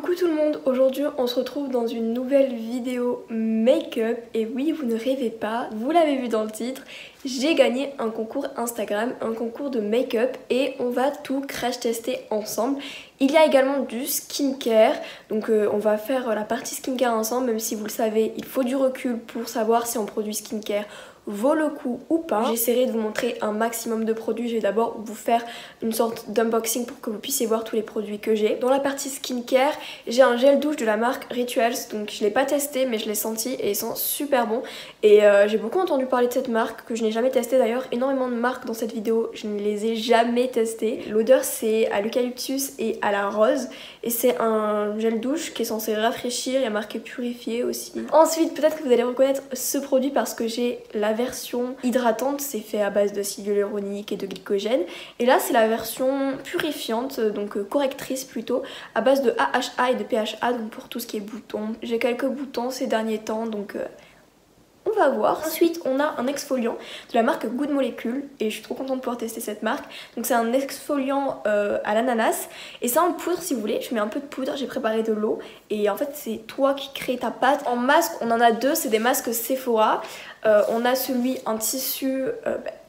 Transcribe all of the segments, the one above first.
Coucou tout le monde, aujourd'hui on se retrouve dans une nouvelle vidéo make-up et oui, vous ne rêvez pas, vous l'avez vu dans le titre, j'ai gagné un concours Instagram, un concours de make-up et on va tout crash tester ensemble. Il y a également du skincare, donc on va faire la partie skincare ensemble, même si vous le savez, il faut du recul pour savoir si un produit skincare vaut le coup ou pas. J'essaierai de vous montrer un maximum de produits. Je vais d'abord vous faire une sorte d'unboxing pour que vous puissiez voir tous les produits que j'ai. Dans la partie skincare, j'ai un gel douche de la marque Rituals, donc je l'ai pas testé mais je l'ai senti et il sent super bon. Et j'ai beaucoup entendu parler de cette marque que je n'ai jamais testé d'ailleurs. Énormément de marques dans cette vidéo, je ne les ai jamais testées. L'odeur c'est à l'eucalyptus et à la rose et c'est un gel douche qui est censé rafraîchir, il y a marqué purifier aussi. Ensuite peut-être que vous allez reconnaître ce produit parce que j'ai la version hydratante, c'est fait à base d'acide hyaluronique et de glycogène. Et là c'est la version purifiante, donc correctrice plutôt, à base de AHA et de PHA, donc pour tout ce qui est boutons. J'ai quelques boutons ces derniers temps, donc on va voir. Ensuite on a un exfoliant de la marque Good Molecule et je suis trop contente de pouvoir tester cette marque. Donc c'est un exfoliant à l'ananas et c'est en poudre si vous voulez. Je mets un peu de poudre, j'ai préparé de l'eau et en fait c'est toi qui crée ta pâte. En masque on en a deux, c'est des masques Sephora. On a celui en tissu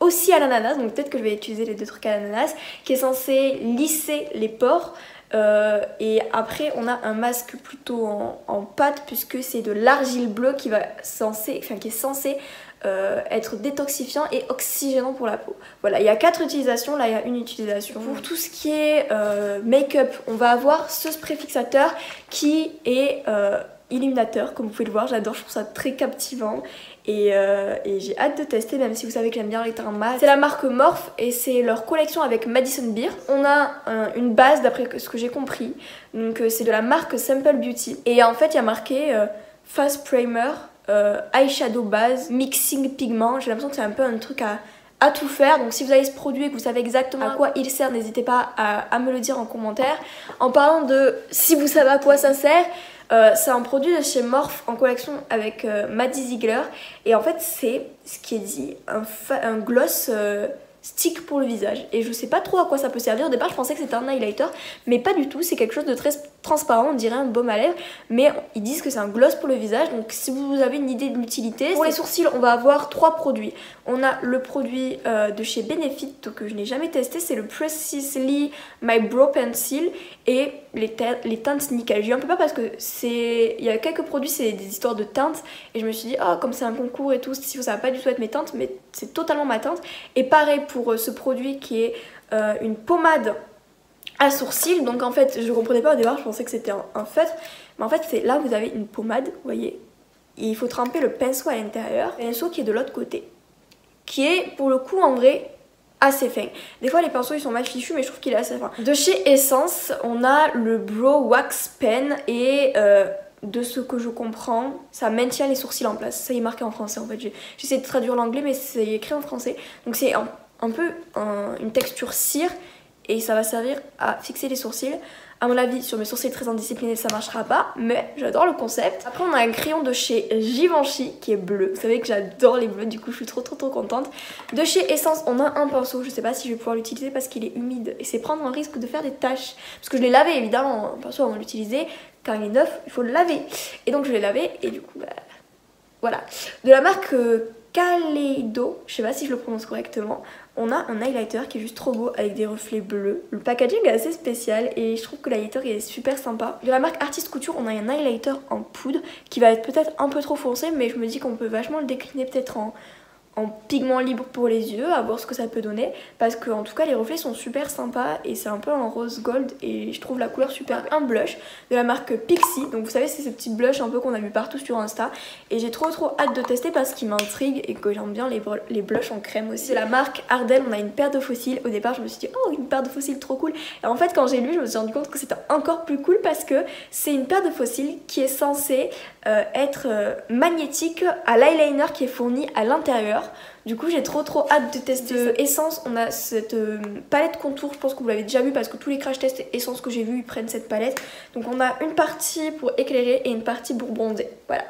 aussi à l'ananas, donc peut-être que je vais utiliser les deux trucs à l'ananas, qui est censé lisser les pores. Et après on a un masque plutôt en pâte puisque c'est de l'argile bleue qui est censé être détoxifiant et oxygénant pour la peau. Voilà, il y a 4 utilisations, là il y a une utilisation. Pour tout ce qui est make-up, on va avoir ce spray fixateur qui est illuminateur, comme vous pouvez le voir, j'adore, je trouve ça très captivant et j'ai hâte de tester, même si vous savez que j'aime bien les teints mat. C'est la marque Morphe et c'est leur collection avec Madison Beer. On a une base d'après ce que j'ai compris, donc c'est de la marque Simple Beauty et en fait il y a marqué Fast Primer, Eyeshadow Base, Mixing Pigment. J'ai l'impression que c'est un peu un truc à tout faire, donc si vous avez ce produit et que vous savez exactement à quoi il sert, n'hésitez pas à me le dire en commentaire. En parlant de si vous savez à quoi ça sert, c'est un produit de chez Morphe en collection avec Maddie Ziegler et en fait c'est ce qui est dit un gloss stick pour le visage et je sais pas trop à quoi ça peut servir. Au départ je pensais que c'était un highlighter mais pas du tout, c'est quelque chose de très transparent, on dirait un baume à lèvres mais ils disent que c'est un gloss pour le visage, donc si vous avez une idée de l'utilité. Pour les sourcils on va avoir 3 produits. On a le produit de chez Benefit que je n'ai jamais testé, c'est le Precisely My Brow Pencil et les teintes nickel. J'ai eu un peu peur parce que il y a quelques produits c'est des histoires de teintes et je me suis dit oh comme c'est un concours et tout, si ça va pas du tout être mes teintes, mais c'est totalement ma teinte. Et pareil pour ce produit qui est une pommade à sourcils, donc en fait je comprenais pas au départ, je pensais que c'était un feutre, mais en fait c'est là vous avez une pommade, vous voyez, et il faut tremper le pinceau à l'intérieur, et le pinceau qui est de l'autre côté, qui est pour le coup en vrai assez fin. Des fois les pinceaux ils sont mal fichus mais je trouve qu'il est assez fin. De chez Essence on a le Brow Wax Pen et de ce que je comprends ça maintient les sourcils en place. Ça y est marqué en français en fait, j'essaie de traduire l'anglais mais c'est écrit en français, donc c'est un peu une texture cire et ça va servir à fixer les sourcils. À mon avis, sur mes sourcils très indisciplinés, ça marchera pas, mais j'adore le concept. Après, on a un crayon de chez Givenchy qui est bleu. Vous savez que j'adore les bleus, du coup, je suis trop contente. De chez Essence, on a un pinceau. Je sais pas si je vais pouvoir l'utiliser parce qu'il est humide et c'est prendre un risque de faire des taches. Parce que je l'ai lavé, évidemment, un pinceau avant de l'utiliser. Quand il est neuf, il faut le laver. Et donc, je l'ai lavé et du coup, bah, voilà. De la marque Kaleido, je sais pas si je le prononce correctement, on a un highlighter qui est juste trop beau avec des reflets bleus. Le packaging est assez spécial et je trouve que l'highlighter est super sympa. De la marque Artist Couture, on a un highlighter en poudre qui va être peut-être un peu trop foncé, mais je me dis qu'on peut vachement le décliner peut-être en pigment libre pour les yeux, à voir ce que ça peut donner, parce que en tout cas les reflets sont super sympas et c'est un peu en rose gold et je trouve la couleur super. Un blush de la marque Pixi, donc vous savez c'est ce petit blush un peu qu'on a vu partout sur Insta et j'ai trop hâte de tester parce qu'il m'intrigue et que j'aime bien les blushs en crème aussi. De la marque Ardell, on a une paire de fossiles. Au départ je me suis dit oh une paire de fossiles trop cool, et en fait quand j'ai lu je me suis rendu compte que c'était encore plus cool parce que c'est une paire de fossiles qui est censée être magnétique à l'eyeliner qui est fourni à l'intérieur. Du coup j'ai trop hâte de tester Essence. On a cette palette contour, je pense que vous l'avez déjà vu parce que tous les crash tests Essence que j'ai vu ils prennent cette palette. Donc on a une partie pour éclairer et une partie pour bronzer. Voilà.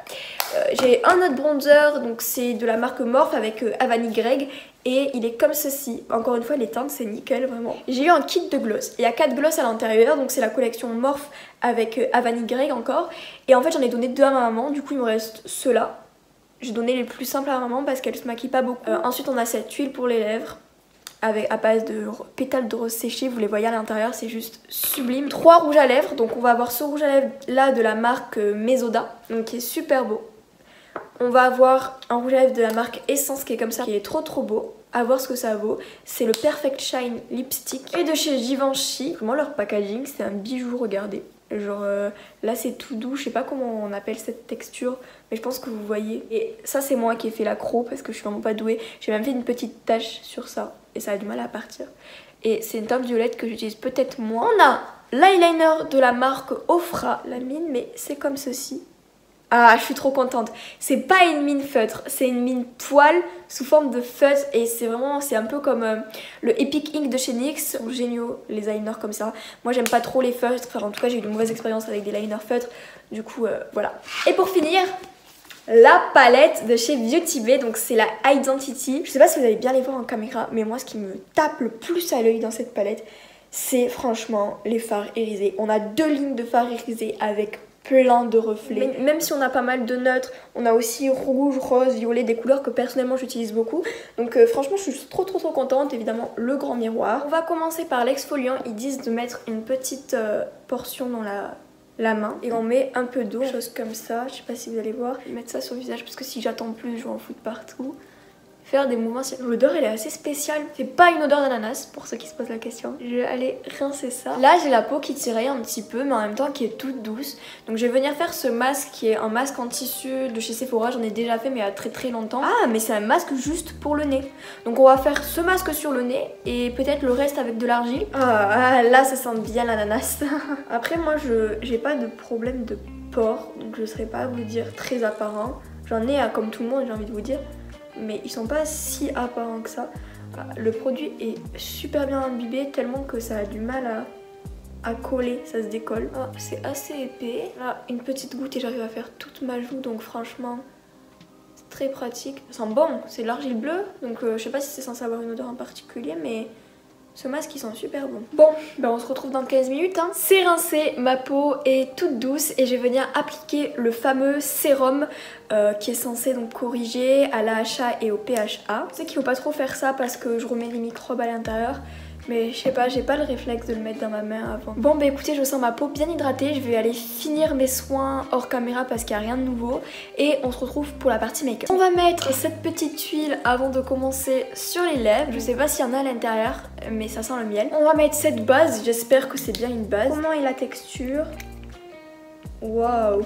J'ai un autre bronzer, donc c'est de la marque Morphe avec Avani Greg. Et il est comme ceci. Encore une fois, les teintes, c'est nickel, vraiment. J'ai eu un kit de gloss. Il y a 4 gloss à l'intérieur, donc c'est la collection Morphe avec Avani Greg encore. Et en fait, j'en ai donné 2 à ma maman, du coup, il me reste ceux-là. J'ai donné les plus simples à ma maman parce qu'elle se maquille pas beaucoup. Ensuite, on a cette huile pour les lèvres à base de pétales de rose séchés. Vous les voyez à l'intérieur, c'est juste sublime. 3 rouges à lèvres, donc on va avoir ce rouge à lèvres là de la marque Mesoda, donc qui est super beau. On va avoir un rouge à lèvres de la marque Essence qui est comme ça, qui est trop beau. À voir ce que ça vaut. C'est le Perfect Shine Lipstick et de chez Givenchy. Vraiment leur packaging, c'est un bijou, regardez. Genre là c'est tout doux, je sais pas comment on appelle cette texture, mais je pense que vous voyez. Et ça c'est moi qui ai fait l'accro parce que je suis vraiment pas douée. J'ai même fait une petite tache sur ça et ça a du mal à partir. Et c'est une teinte violette que j'utilise peut-être moins. On a l'eyeliner de la marque Ofra, la mine, mais c'est comme ceci. Ah, je suis trop contente. C'est pas une mine feutre, c'est une mine poil sous forme de feutre et c'est vraiment, c'est un peu comme le Epic Ink de chez NYX. Ils sont géniaux les eyeliners comme ça. Moi j'aime pas trop les feutres, enfin en tout cas j'ai eu de mauvaises expériences avec des liners feutres. Du coup voilà. Et pour finir, la palette de chez Beauty Bay, donc c'est la Identity. Je sais pas si vous allez bien les voir en caméra, mais moi ce qui me tape le plus à l'œil dans cette palette, c'est franchement les fards irisés. On a 2 lignes de fards irisés avec plein de reflets. Mais même si on a pas mal de neutres, on a aussi rouge, rose, violet, des couleurs que personnellement j'utilise beaucoup. Donc franchement je suis trop contente. Évidemment le grand miroir. On va commencer par l'exfoliant. Ils disent de mettre une petite portion dans la main et on met un peu d'eau, chose comme ça. Je sais pas si vous allez voir. Je vais mettre ça sur le visage parce que si j'attends plus je vais en foutre partout. Faire des mouvements. L'odeur elle est assez spéciale. C'est pas une odeur d'ananas pour ceux qui se posent la question. Je vais aller rincer ça. Là j'ai la peau qui tiraille un petit peu mais en même temps qui est toute douce. Donc je vais venir faire ce masque qui est un masque en tissu de chez Sephora. J'en ai déjà fait mais il y a très longtemps. Ah mais c'est un masque juste pour le nez. Donc on va faire ce masque sur le nez et peut-être le reste avec de l'argile. Ah là ça sent bien l'ananas. Après moi j'ai pas de problème de pores. Donc je serais pas à vous dire très apparent. J'en ai comme tout le monde j'ai envie de vous dire. Mais ils sont pas si apparents que ça. Le produit est super bien imbibé tellement que ça a du mal à coller, ça se décolle. C'est assez épais. Là, une petite goutte et j'arrive à faire toute ma joue, donc franchement, c'est très pratique. Ça sent bon, c'est de l'argile bleue, donc je sais pas si c'est censé avoir une odeur en particulier, mais ce masque il sent super bon. Bon, ben on se retrouve dans 15 minutes. Hein. C'est rincé, ma peau est toute douce et je vais venir appliquer le fameux sérum qui est censé donc corriger à l'AHA et au PHA. Je sais qu'il faut pas trop faire ça parce que je remets les microbes à l'intérieur. Mais je sais pas, j'ai pas le réflexe de le mettre dans ma main avant. Bon bah écoutez, je sens ma peau bien hydratée. Je vais aller finir mes soins hors caméra parce qu'il n'y a rien de nouveau. Et on se retrouve pour la partie make-up. On va mettre cette petite huile avant de commencer sur les lèvres. Je sais pas s'il y en a à l'intérieur, mais ça sent le miel. On va mettre cette base, j'espère que c'est bien une base. Comment est la texture? Waouh!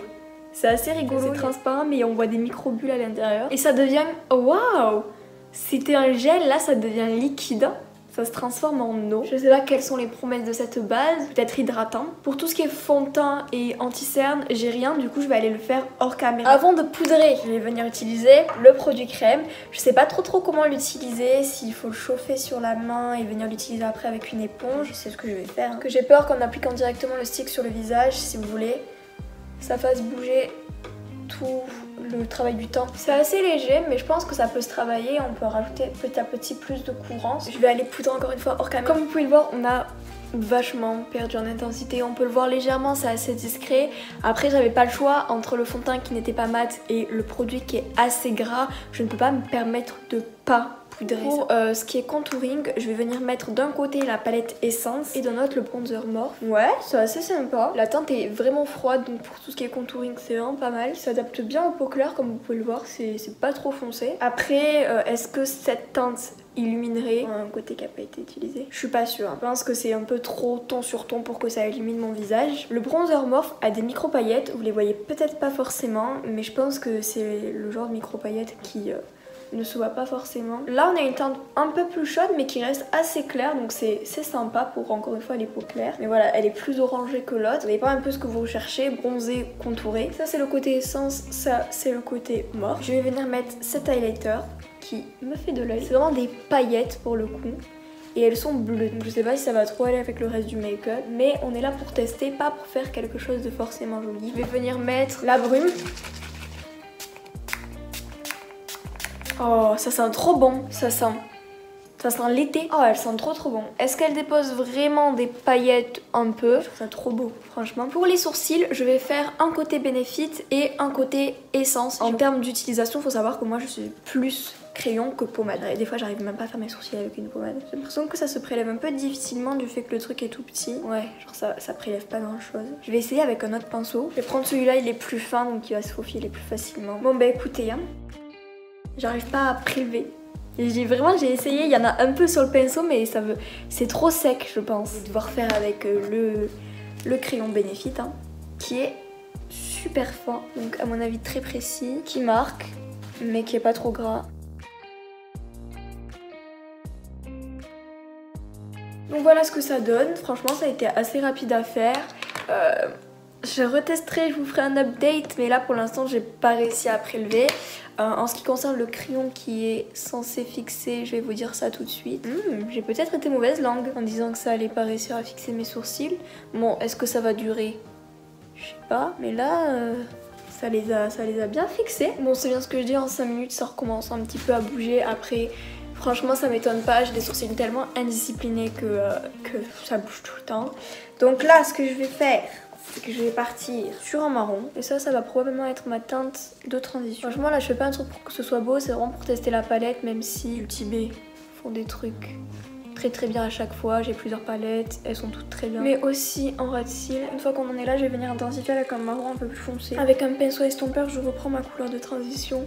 C'est assez rigolo, c'est transparent mais on voit des microbules à l'intérieur. Et ça devient... Waouh! C'était un gel, là ça devient liquide. Ça se transforme en eau. Je sais pas quelles sont les promesses de cette base, peut-être hydratant. Pour tout ce qui est fond de teint et anti-cerne, j'ai rien, du coup je vais aller le faire hors caméra. Avant de poudrer, je vais venir utiliser le produit crème. Je sais pas trop comment l'utiliser, s'il faut le chauffer sur la main et venir l'utiliser après avec une éponge. C'est ce que je vais faire. Que j'ai peur qu'en appliquant directement le stick sur le visage, si vous voulez, ça fasse bouger tout le travail du temps. C'est assez léger mais je pense que ça peut se travailler, on peut rajouter petit à petit plus de courance. Je vais aller poudrer encore une fois hors caméra. Comme vous pouvez le voir, on a vachement perdu en intensité, on peut le voir légèrement, c'est assez discret. Après j'avais pas le choix entre le fond de teint qui n'était pas mat et le produit qui est assez gras, je ne peux pas me permettre de pas poudrer. Pour ce qui est contouring, je vais venir mettre d'un côté la palette Essence et de l'autre le bronzer Morphe. Ouais, c'est assez sympa. La teinte est vraiment froide, donc pour tout ce qui est contouring, c'est vraiment pas mal. Il s'adapte bien aux peaux claires, comme vous pouvez le voir, c'est pas trop foncé. Après, est-ce que cette teinte illuminerait un côté qui n'a pas été utilisé? Je suis pas sûre. Je pense que c'est un peu trop ton sur ton pour que ça illumine mon visage. Le bronzer Morphe a des micro paillettes, vous les voyez peut-être pas forcément, mais je pense que c'est le genre de micro paillettes qui ne se voit pas forcément. Là on a une teinte un peu plus chaude mais qui reste assez claire, donc c'est sympa pour encore une fois les peaux claires. Mais voilà, elle est plus orangée que l'autre. Vous voyez pas un peu ce que vous recherchez, bronzé, contouré. Ça c'est le côté Essence, ça c'est le côté Morphe. Je vais venir mettre cet highlighter qui me fait de l'œil. C'est vraiment des paillettes pour le coup. Et elles sont bleues. Donc je sais pas si ça va trop aller avec le reste du make-up. Mais on est là pour tester, pas pour faire quelque chose de forcément joli. Je vais venir mettre la brume. Oh, ça sent trop bon. Ça sent l'été. Oh, elle sent trop bon. Est-ce qu'elle dépose vraiment des paillettes un peu? Je trouve ça trop beau, franchement. Pour les sourcils, je vais faire un côté Benefit et un côté essence. En termes d'utilisation, il faut savoir que moi je suis plus crayon que pommade. Et des fois j'arrive même pas à faire mes sourcils avec une pommade. J'ai l'impression que ça se prélève un peu difficilement du fait que le truc est tout petit. Ouais, genre ça prélève pas grand chose. Je vais essayer avec un autre pinceau. Je vais prendre celui-là, il est plus fin donc il va se faufiler plus facilement. Bon bah écoutez, hein, j'arrive pas à prélever. J'ai essayé, il y en a un peu sur le pinceau mais c'est trop sec je pense. Je vais devoir faire avec le crayon Benefit hein, qui est super fin, donc à mon avis très précis, qui marque mais qui est pas trop gras. Donc voilà ce que ça donne, franchement ça a été assez rapide à faire. Je retesterai, je vous ferai un update, mais là pour l'instant j'ai pas réussi à prélever. En ce qui concerne le crayon qui est censé fixer, je vais vous dire ça tout de suite. J'ai peut-être été mauvaise langue en disant que ça allait pas réussir à fixer mes sourcils. Bon, est-ce que ça va durer? Je sais pas, mais là ça les a bien fixés. Bon, c'est bien ce que je dis, en 5 minutes ça recommence un petit peu à bouger. Après, franchement ça m'étonne pas, j'ai des sourcils tellement indisciplinés que ça bouge tout le temps. Donc là, ce que je vais faire, c'est que je vais partir sur un marron. Et ça va probablement être ma teinte de transition. Franchement là je fais pas un truc pour que ce soit beau, c'est vraiment pour tester la palette, même si Ulti B font des trucs très bien à chaque fois. J'ai plusieurs palettes, elles sont toutes très bien. Mais aussi en ras de cils. Une fois qu'on en est là, je vais venir intensifier avec un marron un peu plus foncé. Avec un pinceau estompeur, je reprends ma couleur de transition.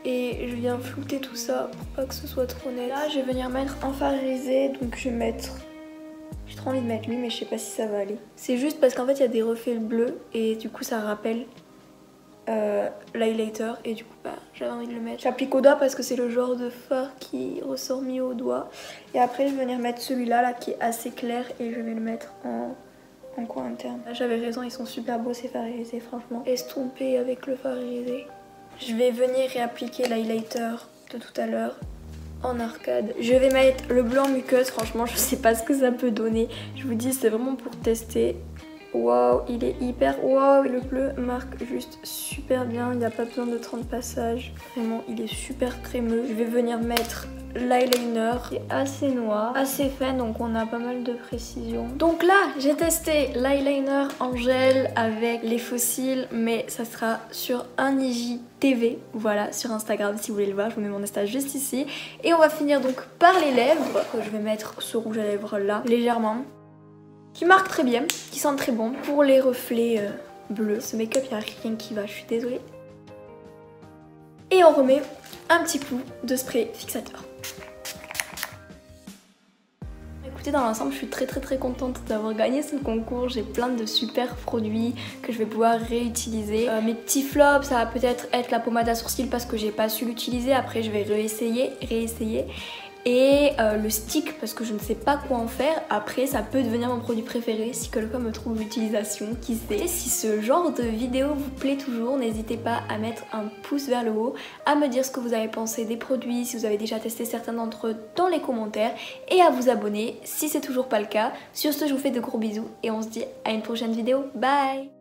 Et je viens flouter tout ça pour pas que ce soit trop net. Là je vais venir mettre en fard irisé, donc je vais mettre... J'ai trop envie de mettre lui mais je sais pas si ça va aller. C'est juste parce qu'en fait il y a des reflets bleus et du coup ça rappelle l'highlighter et du coup bah, j'avais envie de le mettre. J'applique au doigt parce que c'est le genre de fard qui ressort mieux au doigt. Et après je vais venir mettre celui-là là, qui est assez clair et je vais le mettre en coin interne. J'avais raison, ils sont super beaux ces fards irisés franchement. Estompés avec le fard irisé. Je vais venir réappliquer l'highlighter de tout à l'heure en arcade. Je vais mettre le blanc muqueuse, franchement je sais pas ce que ça peut donner. Je vous dis c'est vraiment pour tester. Waouh, il est hyper... Waouh, le bleu marque juste super bien, il n'y a pas besoin de 30 passages. Vraiment, il est super crémeux. Je vais venir mettre l'eyeliner, qui est assez noir, assez fin, donc on a pas mal de précision. Donc là, j'ai testé l'eyeliner en gel avec les fossiles, mais ça sera sur un IGTV, voilà, sur Instagram si vous voulez le voir, je vous mets mon Insta juste ici. Et on va finir donc par les lèvres. Je vais mettre ce rouge à lèvres là, légèrement, qui marque très bien, qui sent très bon. Pour les reflets bleus, ce make-up, il n'y a rien qui va, je suis désolée. Et on remet un petit coup de spray fixateur. Écoutez, dans l'ensemble, je suis très contente d'avoir gagné ce concours. J'ai plein de super produits que je vais pouvoir réutiliser. Mes petits flops, ça va peut-être être la pommade à sourcils parce que j'ai pas su l'utiliser. Après, je vais réessayer. Et le stick parce que je ne sais pas quoi en faire. Après ça peut devenir mon produit préféré si quelqu'un me trouve l'utilisation, qui sait. Si ce genre de vidéo vous plaît toujours, n'hésitez pas à mettre un pouce vers le haut, à me dire ce que vous avez pensé des produits, si vous avez déjà testé certains d'entre eux dans les commentaires, et à vous abonner si c'est toujours pas le cas. Sur ce, je vous fais de gros bisous et on se dit à une prochaine vidéo. Bye!